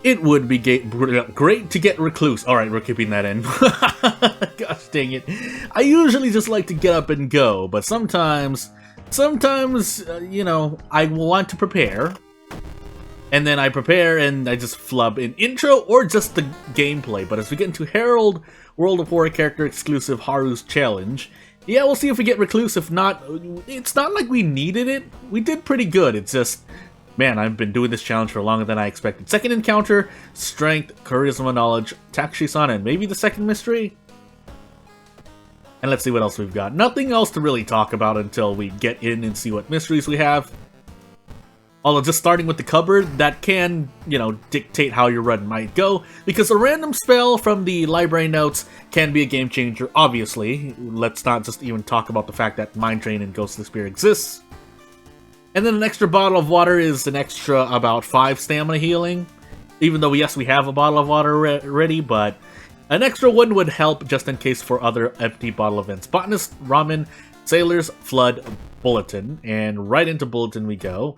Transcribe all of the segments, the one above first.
It would be great to get recluse. Alright, we're keeping that in. Gosh dang it. I usually just like to get up and go, but sometimes, you know, I want to prepare. And then I prepare and I just flub an intro or just the gameplay. But as we get into Herald, World of Horror character exclusive Haru's Challenge, yeah, we'll see if we get recluse. If not, it's not like we needed it. We did pretty good. It's just, man, I've been doing this challenge for longer than I expected. Second encounter, strength, charisma, knowledge, Takushi-san, and maybe the second mystery? And let's see what else we've got. Nothing else to really talk about until we get in and see what mysteries we have. Although just starting with the cupboard, that can, you know, dictate how your run might go, because a random spell from the library notes can be a game changer, obviously. Let's not just even talk about the fact that Mind Drain and Ghostly Spear exists. And then an extra bottle of water is an extra about 5 stamina healing. Even though, yes, we have a bottle of water ready, but an extra one would help just in case for other empty bottle events. Botanist, Ramen, Sailors, Flood, Bulletin. And right into Bulletin we go.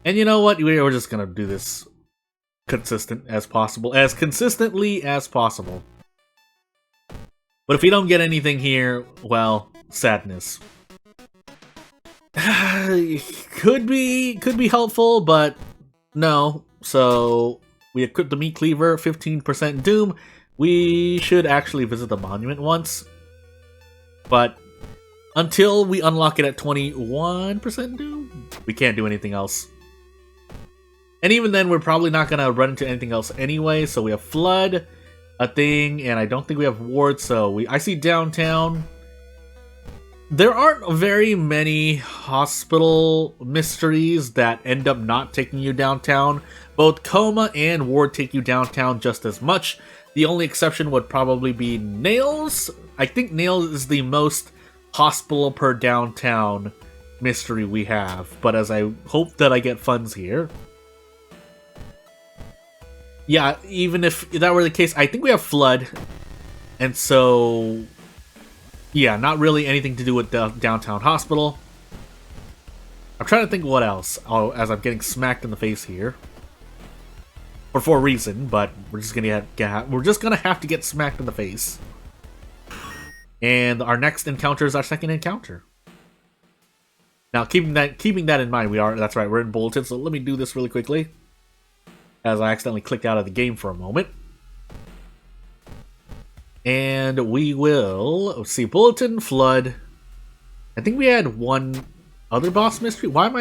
And you know what? We're just gonna do this consistently as consistently as possible. But if we don't get anything here, well, sadness. could be helpful, but no. So we equip the meat cleaver, 15% doom. We should actually visit the monument once, but until we unlock it at 21% doom, we can't do anything else. And even then, we're probably not going to run into anything else anyway. So we have Flood, a thing, and I don't think we have Ward. So I see downtown. There aren't very many hospital mysteries that end up not taking you downtown. Both Coma and Ward take you downtown just as much. The only exception would probably be Nails. I think Nails is the most hospital per downtown mystery we have. But as I hope that I get funds here. Yeah, even if that were the case, I think we have Flood. And so, yeah, not really anything to do with the downtown hospital. I'm trying to think what else. Oh, as I'm getting smacked in the face here. For a reason, but we're just gonna have to get smacked in the face. And our next encounter is our second encounter. Now, keeping that in mind, that's right, we're in Bulletin, so let me do this really quickly. As I accidentally clicked out of the game for a moment. And we will see Bulletin, Flood. I think we had one other boss mystery. Why am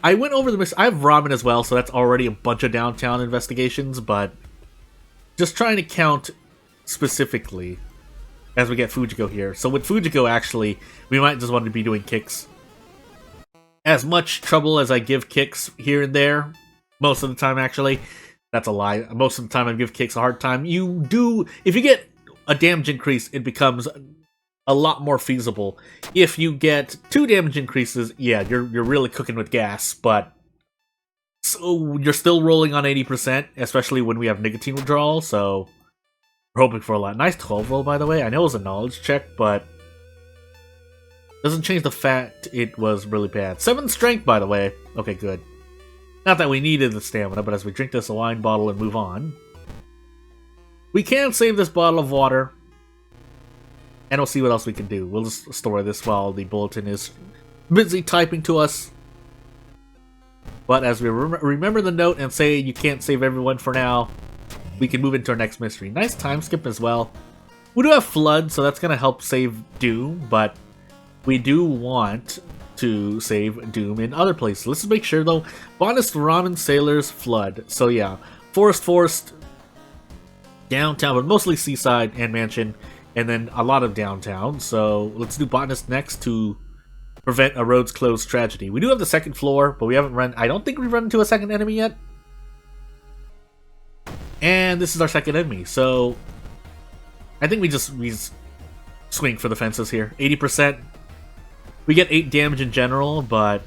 I went over the mystery. I have Ramen as well, so that's already a bunch of downtown investigations, but just trying to count specifically as we get Fujiko here. So with Fujiko, actually, we might just want to be doing kicks. As much trouble as I give kicks here and there, most of the time, actually. That's a lie. Most of the time I give kicks a hard time. If you get a damage increase, it becomes a lot more feasible. If you get 2 damage increases, yeah, you're really cooking with gas, but so you're still rolling on 80%, especially when we have nicotine withdrawal, so we're hoping for a lot. Nice 12 roll, by the way. I know it was a knowledge check, but doesn't change the fact it was really bad. 7 strength, by the way. Okay, good. Not that we needed the stamina, but as we drink this wine bottle and move on, we can save this bottle of water, and we'll see what else we can do. We'll just store this while the Bulletin is busy typing to us. But as we remember the note and say you can't save everyone for now, we can move into our next mystery. Nice time skip as well. We do have Flood, so that's going to help save Doom, but we do want to save Doom in other places. Let's make sure though. Botanist, Ramen, Sailors, Flood. So yeah, Forest, downtown, but mostly Seaside and Mansion, and then a lot of downtown. So let's do Botanist next to prevent a roads closed tragedy. We do have the second floor, but we haven't I don't think we've run into a second enemy yet. And this is our second enemy, so I think we just swing for the fences here. 80%. We get 8 damage in general, but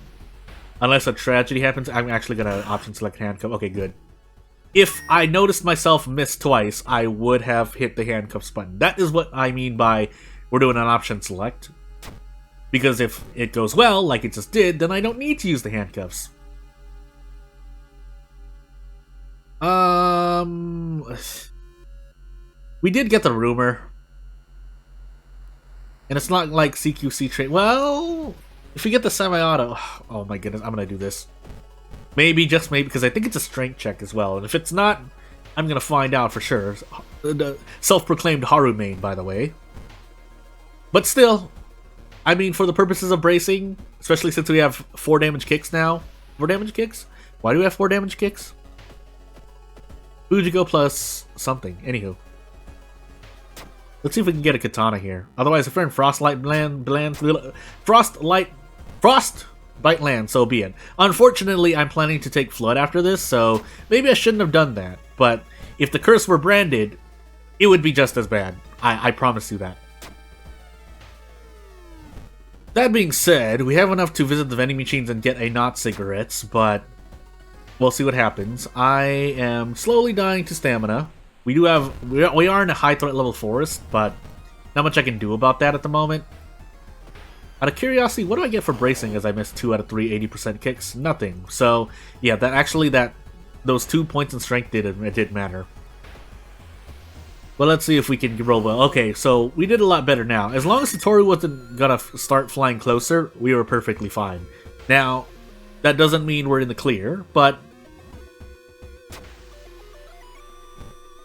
unless a tragedy happens, I'm actually going to option select handcuff. Okay, good. If I noticed myself miss twice, I would have hit the handcuffs button. That is what I mean by we're doing an option select. Because if it goes well, like it just did, then I don't need to use the handcuffs. We did get the rumor. And it's not like CQC trade. Well, if we get the semi-auto... Oh my goodness, I'm going to do this. Maybe, just maybe, because I think it's a strength check as well. And if it's not, I'm going to find out for sure. The self-proclaimed Haru main, by the way. But still, I mean, for the purposes of bracing, especially since we have 4 damage kicks now. 4 damage kicks? Why do we have 4 damage kicks? Fujiko plus something. Anywho. Let's see if we can get a katana here. Otherwise, if we're in Frostbite land, so be it. Unfortunately, I'm planning to take Flood after this, so maybe I shouldn't have done that. But if the curse were branded, it would be just as bad. I promise you that. That being said, we have enough to visit the vending machines and get a not cigarettes, but we'll see what happens. I am slowly dying to stamina. We are in a high threat level forest, but not much I can do about that at the moment. Out of curiosity, what do I get for bracing as I missed 2 out of 3 80% kicks? Nothing. So, yeah, those 2 points in strength did matter. But let's see if we can roll well. Okay, so we did a lot better now. As long as Satori wasn't gonna start flying closer, we were perfectly fine. Now, that doesn't mean we're in the clear, but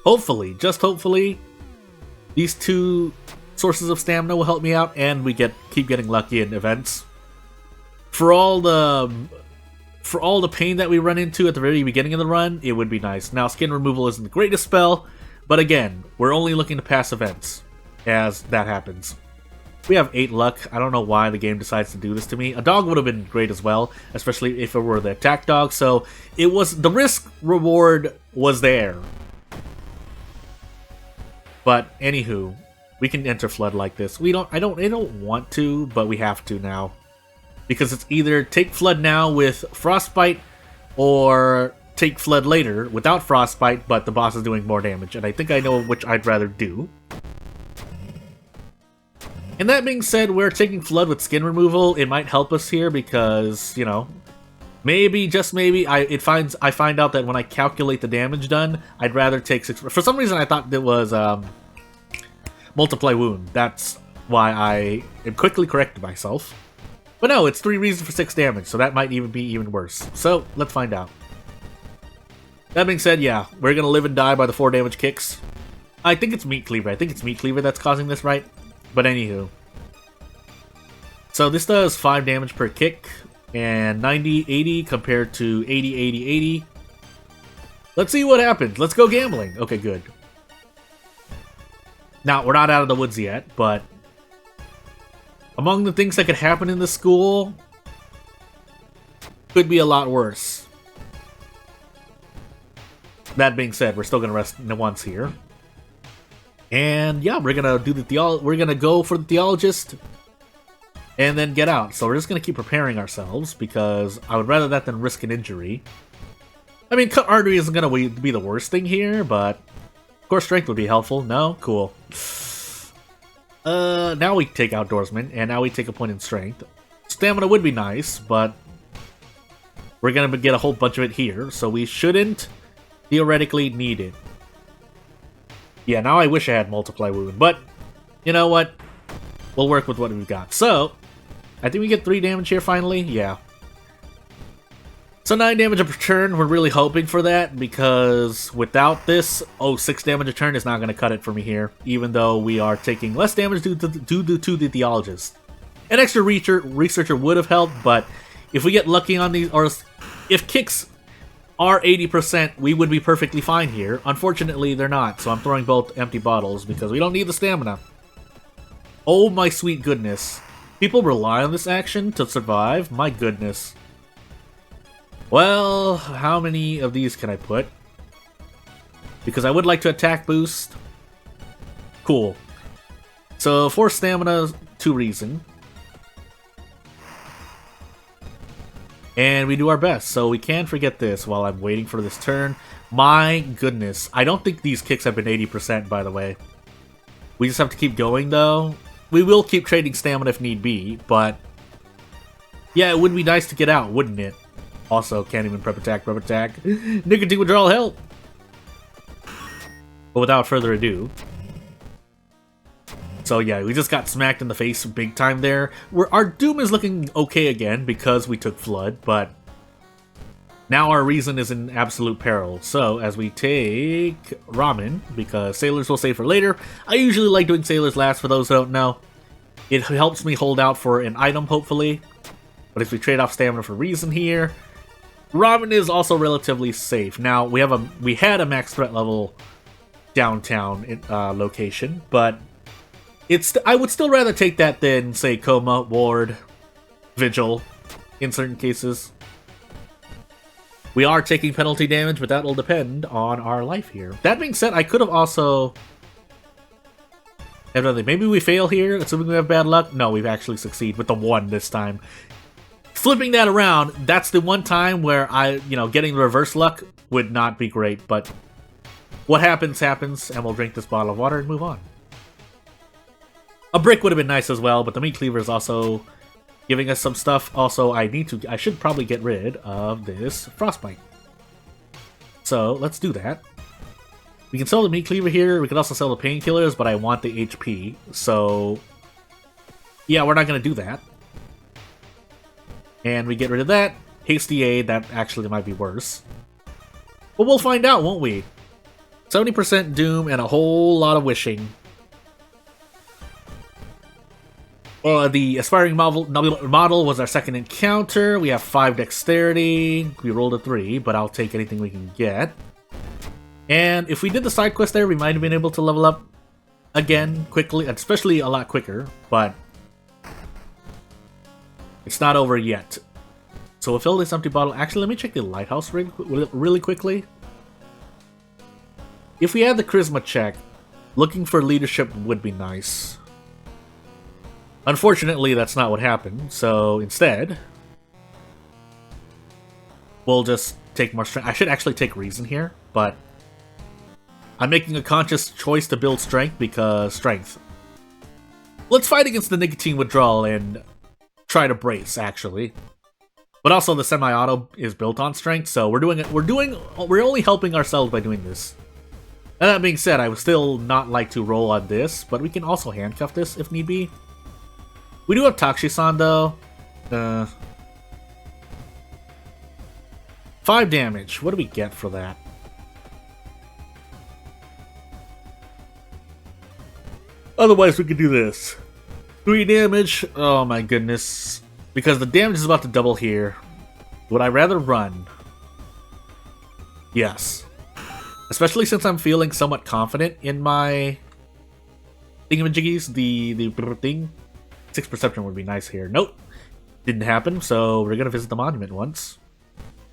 hopefully, just hopefully, these 2 sources of stamina will help me out, and we keep getting lucky in events. For all the pain that we run into at the very beginning of the run, it would be nice. Now, skin removal isn't the greatest spell, but again, we're only looking to pass events as that happens. We have 8 luck. I don't know why the game decides to do this to me. A dog would have been great as well, especially if it were the attack dog. So the risk reward was there. But anywho, we can enter Flood like this. I don't want to, but we have to now. Because it's either take Flood now with Frostbite, or take Flood later without Frostbite, but the boss is doing more damage. And I think I know which I'd rather do. And that being said, we're taking Flood with skin removal. It might help us here because, you know, maybe, just maybe, I find out that when I calculate the damage done, I'd rather take 6... For some reason, I thought it was multiply wound. That's why I quickly corrected myself. But no, it's 3 reasons for 6 damage, so that might be even worse. So, let's find out. That being said, yeah, we're gonna live and die by the 4 damage kicks. I think it's Meat Cleaver. I think it's Meat Cleaver that's causing this, right? But anywho. So this does 5 damage per kick, and 90-80 compared to 80-80-80. Let's see what happens. Let's go gambling. Okay, good. Now, we're not out of the woods yet, but among the things that could happen in the school, could be a lot worse. That being said, we're still gonna rest once here. And yeah, we're gonna go for the theologist and then get out. So we're just gonna keep preparing ourselves because I would rather that than risk an injury. I mean, cut artery isn't gonna be the worst thing here, but of course strength would be helpful. No? Cool. Now we take outdoorsman, and now we take a point in strength. Stamina would be nice, but we're gonna get a whole bunch of it here, so we shouldn't theoretically need it. Yeah, now I wish I had multiply wound, but you know what? We'll work with what we've got. So, I think we get 3 damage here finally. Yeah. So 9 damage a turn. We're really hoping for that because without this, 6 damage a turn is not going to cut it for me here, even though we are taking less damage due to the theologist. An extra researcher would have helped, but if we get lucky on these, or if kicks are 80%, we would be perfectly fine here. Unfortunately, they're not, so I'm throwing both empty bottles because we don't need the stamina. Oh my sweet goodness. People rely on this action to survive? My goodness. Well, how many of these can I put? Because I would like to attack boost. Cool. So 4 stamina, 2 reason. And we do our best, so we can't forget this while I'm waiting for this turn. My goodness. I don't think these kicks have been 80%, by the way. We just have to keep going, though. We will keep trading stamina if need be, but yeah, it would be nice to get out, wouldn't it? Also, can't even prep attack. Nicotine withdrawal help! But without further ado... So yeah, we just got smacked in the face big time there. Our Doom is looking okay again because we took Flood, but... Now our reason is in absolute peril. So, as we take Ramen, because Sailors will save for later. I usually like doing Sailors last, for those who don't know. It helps me hold out for an item, hopefully. But if we trade off Stamina for Reason here... Ramen is also relatively safe. Now, we had a max threat level downtown location, but... I would still rather take that than, say, Coma, Ward, Vigil, in certain cases. We are taking penalty damage, but that will depend on our life here. That being said, I could have also... Maybe we fail here, assuming we have bad luck? No, we've actually succeeded with the 1 this time. Flipping that around, that's the one time where getting reverse luck would not be great, but what happens, happens, and we'll drink this bottle of water and move on. A brick would have been nice as well, but the meat cleaver is also giving us some stuff. Also, I should probably get rid of this frostbite. So, let's do that. We can sell the meat cleaver here, we can also sell the painkillers, but I want the HP, so... Yeah, we're not going to do that. And we get rid of that. Hasty Aid, that actually might be worse. But we'll find out, won't we? 70% Doom and a whole lot of wishing. The Aspiring model was our second encounter. We have 5 Dexterity. We rolled a 3, but I'll take anything we can get. And if we did the side quest there, we might have been able to level up again quickly, especially a lot quicker, but it's not over yet. So we'll fill this empty bottle. Actually, let me check the lighthouse really quickly. If we had the charisma check, looking for leadership would be nice. Unfortunately, that's not what happened, so instead, we'll just take more strength. I should actually take reason here, but I'm making a conscious choice to build strength because strength. Let's fight against the nicotine withdrawal and try to brace, actually. But also the semi-auto is built on strength, so we're only helping ourselves by doing this. And that being said, I would still not like to roll on this, but we can also handcuff this if need be. We do have Takshisan though. 5 damage. What do we get for that? Otherwise, we could do this. 3 damage. Oh my goodness. Because the damage is about to double here. Would I rather run? Yes. Especially since I'm feeling somewhat confident in my thingamajiggies. The thing. 6 perception would be nice here. Nope. Didn't happen, so we're gonna visit the monument once.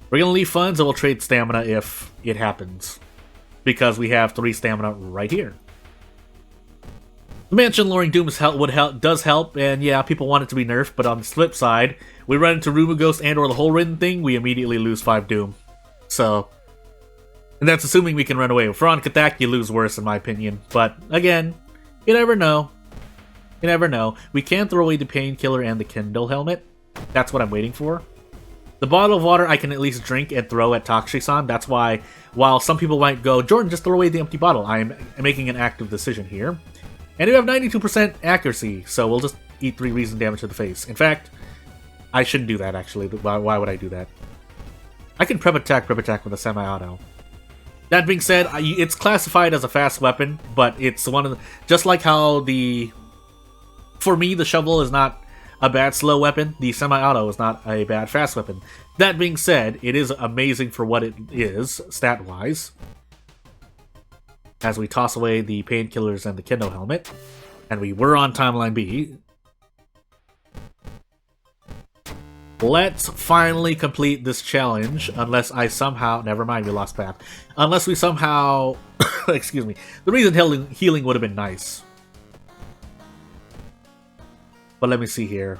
We're gonna leave funds and we'll trade stamina if it happens. Because we have 3 stamina right here. The mansion luring Doom does help, and yeah, people want it to be nerfed, but on the flip side, we run into Rumaghost and or the whole Ridden thing, we immediately lose 5 Doom. So, and that's assuming we can run away. If we're on Kathak, you lose worse in my opinion. But again, you never know. You never know. We can throw away the painkiller and the Kindle helmet. That's what I'm waiting for. The bottle of water I can at least drink and throw at Takshisan. That's why, while some people might go, Jordan, just throw away the empty bottle, I'm making an active decision here. And we have 92% accuracy, so we'll just eat 3 reason damage to the face. In fact, I shouldn't do that, actually. Why would I do that? I can prep attack with a semi-auto. That being said, it's classified as a fast weapon, but it's one of the... Just like how the... For me, the shovel is not a bad slow weapon. The semi-auto is not a bad fast weapon. That being said, it is amazing for what it is, stat-wise. As we toss away the painkillers and the Kendo helmet. And we were on timeline B. Let's finally complete this challenge, unless I somehow... Never mind, we lost path. Unless we somehow... Excuse me. The reason healing would have been nice. But let me see here.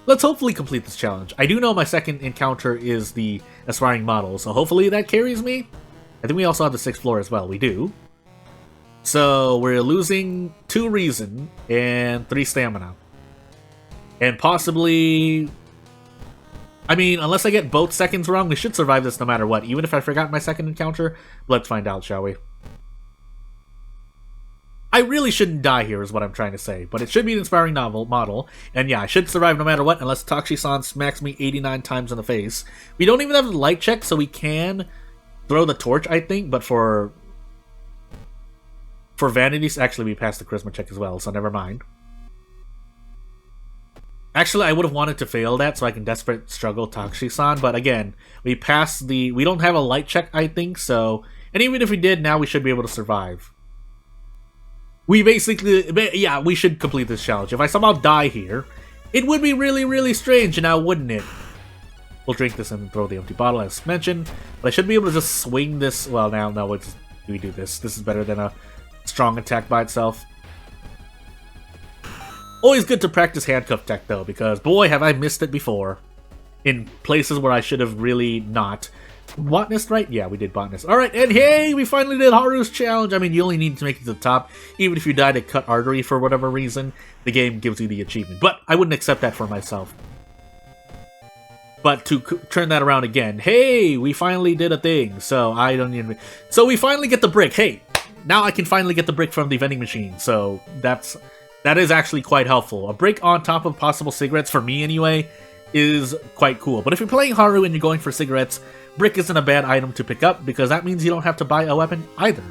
Let's hopefully complete this challenge. I do know my second encounter is the Aspiring model, so hopefully that carries me. I think we also have the 6th floor as well. We do. So we're losing 2 reason and 3 stamina. And possibly I mean, unless I get both seconds wrong, we should survive this no matter what, even if I forgot my second encounter. Let's find out, shall we? I really shouldn't die here, is what I'm trying to say, but it should be an inspiring model, and yeah, I should survive no matter what, unless Takshi-san smacks me 89 times in the face. We don't even have the light check, so we can throw the torch, I think, but for vanities, actually, we passed the charisma check as well, so never mind. Actually, I would have wanted to fail that so I can desperate struggle Takshi-san, but again, we don't have a light check, I think, so, and even if we did, now we should be able to survive. We basically, yeah, we should complete this challenge. If I somehow die here, it would be really, really strange now, wouldn't it? We'll drink this and throw the empty bottle, as mentioned, but I should be able to just swing this, well, now, no, we do this. This is better than a strong attack by itself. Always good to practice handcuff tech, though, because, boy, have I missed it before. In places where I should have really not. Botanist, right? Yeah, we did botanist. Alright, and hey, we finally did Haru's challenge! I mean, you only need to make it to the top. Even if you died at cut artery for whatever reason, the game gives you the achievement. But I wouldn't accept that for myself. But to turn that around again, hey, we finally did a thing, so I don't even... So we finally get the brick, hey! Now I can finally get the brick from the vending machine, so that is actually quite helpful. A brick on top of possible cigarettes, for me anyway, is quite cool. But if you're playing Haru and you're going for cigarettes, brick isn't a bad item to pick up, because that means you don't have to buy a weapon either.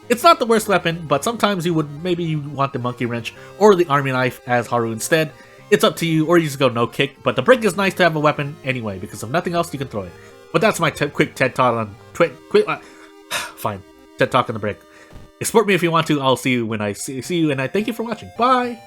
It's not the worst weapon, but sometimes you want the monkey wrench or the army knife as Haru instead. It's up to you, or you just go no kick, but the brick is nice to have a weapon anyway, because if nothing else, you can throw it. But that's my quick TED Talk on... Fine. TED Talk on the brick. Support me if you want to. I'll see you when I see you, and I thank you for watching. Bye!